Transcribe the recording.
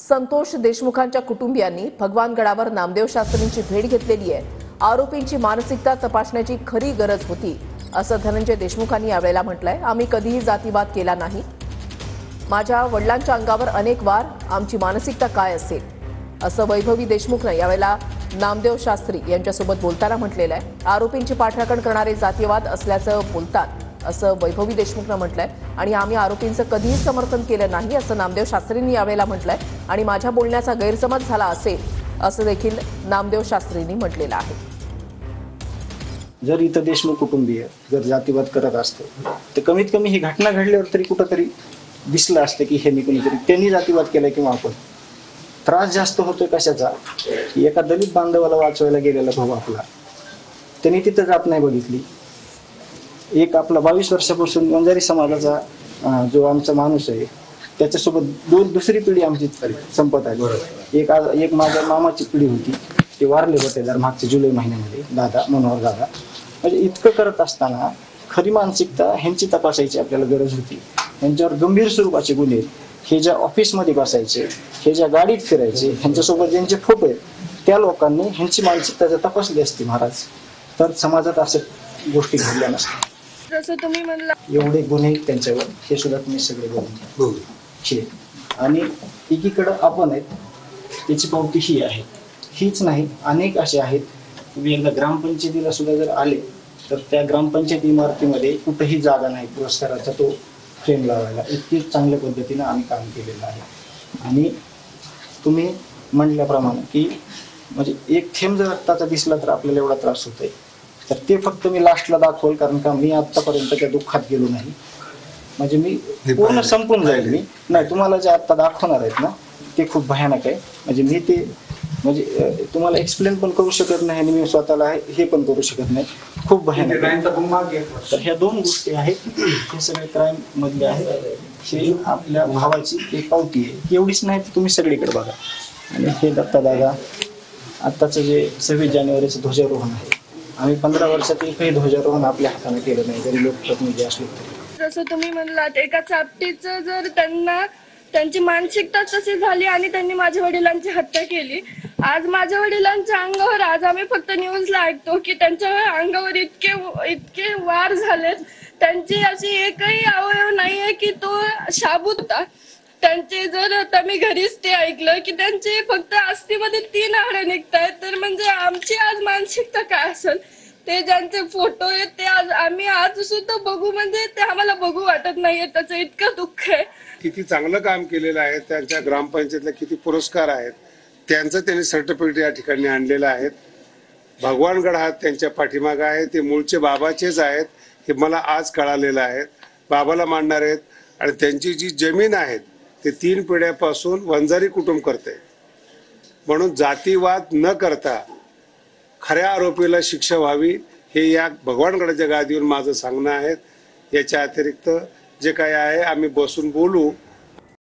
संतोष देशमुखांच्या कुटुंबियांनी भगवानगडावर नामदेव शास्त्रींची भेट घेतलेली आहे। आरोपींची मानसिकता तपासण्याची खरी गरज होती असं धनंजय देशमुखांनी यावेळेला म्हटलंय। आम्ही कधीही जातीवाद केला नाही। माझ्या वडिलांच्या अंगावर अनेक वार, आमची मानसिकता काय असेल असं वैभवी देशमुखने यावेळेला नामदेव शास्त्री यांच्यासोबत बोलताना म्हटलेलं आहे। आरोपींची पाठराखण करणारे जातीवाद असल्याचं बोलतात असं वैभवी देशमुखने म्हटलंय आणि आम्ही आरोपींचं कधीही समर्थन केलं नाही असं नामदेव शास्त्रींनी यावेळेला म्हटलंय आणि माझ्या बोलण्याचा गैरसमज झाला असेल असं देखील नामदेव शास्त्रींनी म्हटलेलं आहे। जर इथं देशमुख कुटुंबीय जर जातीवाद करत असते तर कमीत कमी ही घटना घडल्यावर तरी कुठंतरी दिसलं असतं की हे कोणीतरी त्यांनी जातीवाद केलाय किंवा आपण। त्रास जास्त होतोय कशाचा की एका दलित बांधवाला वाचवायला गेलेला भाऊ आपला त्यांनी तिथं जात नाही बघितली। एक आपला 22 वर्षापासून वंजारी समाजाचा जो आमचा माणूस आहे त्याच्यासोबत दुसरी पिढी आमची संपत आहे। एक माझ्या मामाची पिढी होती, ते वारले होते दर मागच्या जुलै महिन्यामध्ये दादा मनोहर दादा। म्हणजे इतकं करत असताना खरी मानसिकता ह्यांची तपासायची आपल्याला गरज होती। यांच्यावर गंभीर स्वरूपाचे गुन्हे, हे ज्या ऑफिसमध्ये बसायचे, हे ज्या गाडीत फिरायचे, ह्यांच्यासोबत ज्यांचे फोटो आहेत त्या लोकांनी ह्यांची मानसिकता जर तपासली असती महाराज तर समाजात असं गोष्टी घडल्या नसत्या। जसं तुम्ही म्हणला एवढे गुन्हे त्यांच्यावर, हे सुद्धा तुम्ही सगळे बोलून आणि एकीकडे आपण आहेत त्याची पावती ही आहे। हीच नाही अनेक असे आहेत। तुम्ही एकदा ग्रामपंचायतीला सुद्धा जर आले तर त्या ग्रामपंचायत इमारतीमध्ये कुठेही जागा नाही पुरस्काराचा तो फ्रेम लावायला। इतकी चांगल्या पद्धतीने आम्ही काम केलेलं आहे। आणि तुम्ही म्हणल्याप्रमाणे की म्हणजे एक थेंब जर रक्ताचा दिसला तर आपल्याला एवढा त्रास होतोय, तर ते फक्त मी लास्टला दाखवल, कारण का मी आतापर्यंत त्या दुःखात गेलो नाही। म्हणजे मी पूर्ण संपून जाईल मी नाही, तुम्हाला जे आता दाखवणार आहेत ना ते खूप भयानक आहे। म्हणजे मी ते म्हणजे तुम्हाला एक्सप्लेन पण करू शकत नाही आणि मी स्वतःला हे पण करू शकत नाही, खूप भयानक आहे। तर ह्या दोन गोष्टी आहेत, हे सगळे क्राईम मधले आहेत। हे आपल्या भावाची एक पावती आहे, एवढीच नाही तर तुम्ही सगळीकडे बघा। आणि हे दत्तादादा आत्ताचं जे 26 जानेवारीचं ध्वजारोहण आहे, आम्ही 15 वर्षात एकही ध्वजारोहण आपल्या हाताने केलं नाही जरी लोकप्रतिनिधी असलो तरी। जसं तुम्ही म्हणलात एका चापटीचं जर त्यांची मानसिकता तशी झाली आणि त्यांनी माझ्या वडिलांची हत्या केली। आज माझ्या वडिलांच्या अंगावर, आज आम्ही फक्त न्यूजला ऐकतो की त्यांच्या अंगावर इतके वार झालेत, त्यांची अशी एकही अवयव नाहीये की तो शाबूत होता। त्यांचे जर आता मी घरीच ते ऐकलं की त्यांचे फक्त अस्थिमध्ये 3 हाडं निघतायत, तर म्हणजे आमची आज मानसिकता काय असेल। ते ज्यांचे फोटो आहेत ते आम्ही आज सुद्धा बघू म्हणजे ते आम्हाला बघू वाटत नाहीये, त्याचं इतकं दुःख आहे। किती चांगलं काम केलेलं आहे, त्यांच्या ग्रामपंचायतला किती पुरस्कार आहेत, त्यांचं त्यांनी सर्टिफिकेट या ठिकाणी आणलेलं आहे। भगवानगड हा त्यांच्या पाठीमागे आहे, ते मूळचे बाबाचेच आहेत हे मला आज कळालेलं आहे। बाबाला मानणार आहेत आणि त्यांची जी जमीन आहे ते 3 पिढ्यापासून वंजारी कुटुंब करते। म्हणून जातीवाद न करता खऱ्या आरोपीला शिक्षा व्हावी हे या भगवानगडाच्या गादीवर माझं सांगणं आहे। याच्या अतिरिक्त जे काही आहे आम्ही बसून बोलू।